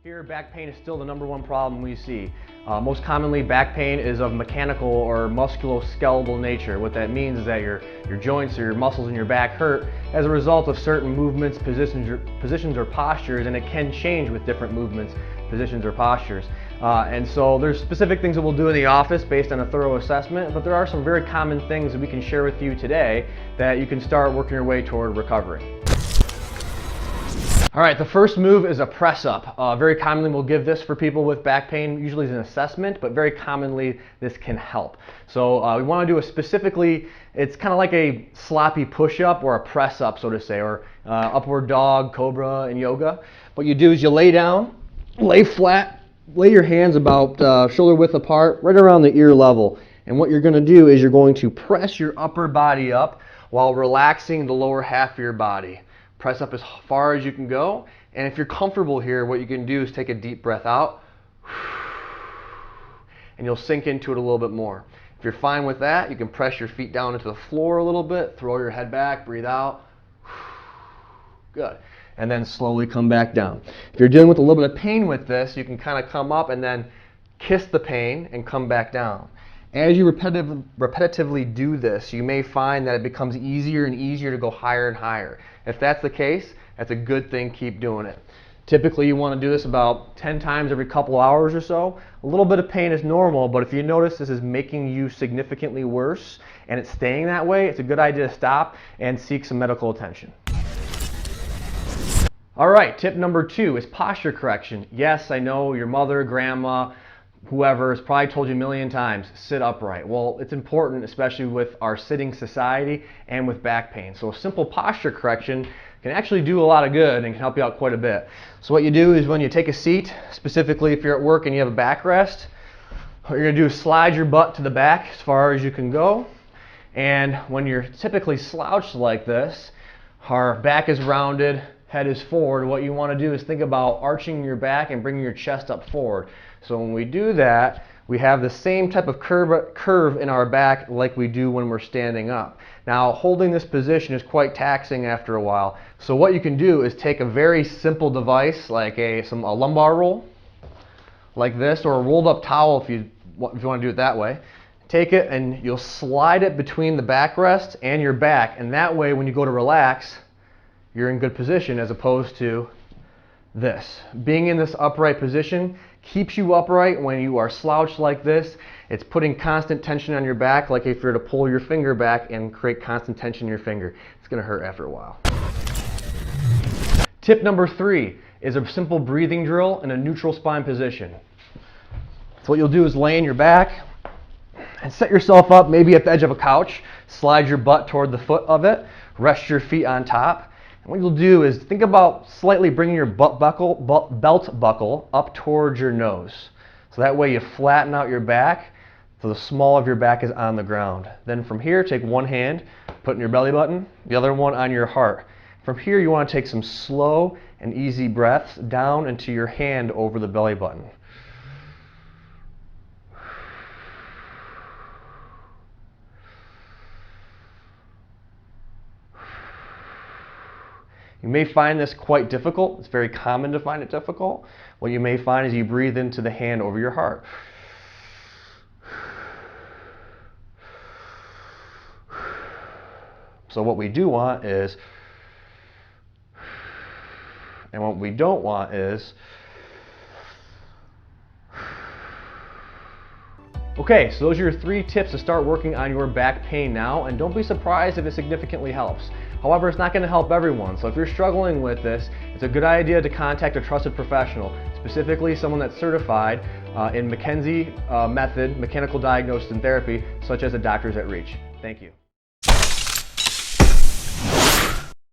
Here, back pain is still the #1 problem we see. Most commonly, back pain is of mechanical or musculoskeletal nature. What that means is that your joints or your muscles in your back hurt as a result of certain movements, positions or postures, and it can change with different movements, positions, or postures. And so there's specific things that we'll do in the office based on a thorough assessment, but there are some very common things that we can share with you today that you can start working your way toward recovery. All right, the first move is a press up. Very commonly we'll give this for people with back pain, usually as an assessment, but very commonly this can help. So we want to do it's kind of like a sloppy push-up or a press up, so to say, or upward dog, cobra in yoga. What you do is you lay down, lay flat, lay your hands about shoulder width apart, right around the ear level. And what you're going to do is you're going to press your upper body up while relaxing the lower half of your body. Press up as far as you can go, and if you're comfortable here, what you can do is take a deep breath out, and you'll sink into it a little bit more. If you're fine with that, you can press your feet down into the floor a little bit, throw your head back, breathe out. Good. And then slowly come back down. If you're dealing with a little bit of pain with this, you can kind of come up and then kiss the pain and come back down. As you repetitively do this, you may find that it becomes easier and easier to go higher and higher. If that's the case, that's a good thing. Keep doing it. Typically, you want to do this about 10 times every couple hours or so. A little bit of pain is normal, but if you notice this is making you significantly worse and it's staying that way, it's a good idea to stop and seek some medical attention. All right, tip number 2 is posture correction. Yes, I know your mother, grandma, whoever has probably told you a million times, sit upright. Well, it's important, especially with our sitting society and with back pain. So a simple posture correction can actually do a lot of good and can help you out quite a bit. So what you do is when you take a seat, specifically if you're at work and you have a backrest, what you're going to do is slide your butt to the back as far as you can go. And when you're typically slouched like this, our back is rounded, head is forward, what you want to do is think about arching your back and bringing your chest up forward. So when we do that, we have the same type of curve in our back like we do when we're standing up. Now, holding this position is quite taxing after a while. So what you can do is take a very simple device like a lumbar roll, like this, or a rolled up towel if you want to do it that way. Take it and you'll slide it between the backrest and your back, and that way when you go to relax, you're in good position as opposed to this. Being in this upright position keeps you upright when you are slouched like this. It's putting constant tension on your back, like if you're to pull your finger back and create constant tension in your finger. It's going to hurt after a while. Tip number 3 is a simple breathing drill in a neutral spine position. So what you'll do is lay in your back and set yourself up maybe at the edge of a couch. Slide your butt toward the foot of it. Rest your feet on top. What you'll do is think about slightly bringing your belt buckle up towards your nose. So that way you flatten out your back so the small of your back is on the ground. Then from here, take one hand, put in your belly button, the other one on your heart. From here, you want to take some slow and easy breaths down into your hand over the belly button. You may find this quite difficult. It's very common to find it difficult. What you may find is you breathe into the hand over your heart. So what we do want is, and what we don't want is, okay, so those are your 3 tips to start working on your back pain now, and don't be surprised if it significantly helps. However, it's not going to help everyone, so if you're struggling with this, it's a good idea to contact a trusted professional, specifically someone that's certified in McKenzie method, mechanical diagnosis and therapy, such as the doctors at Reach. Thank you.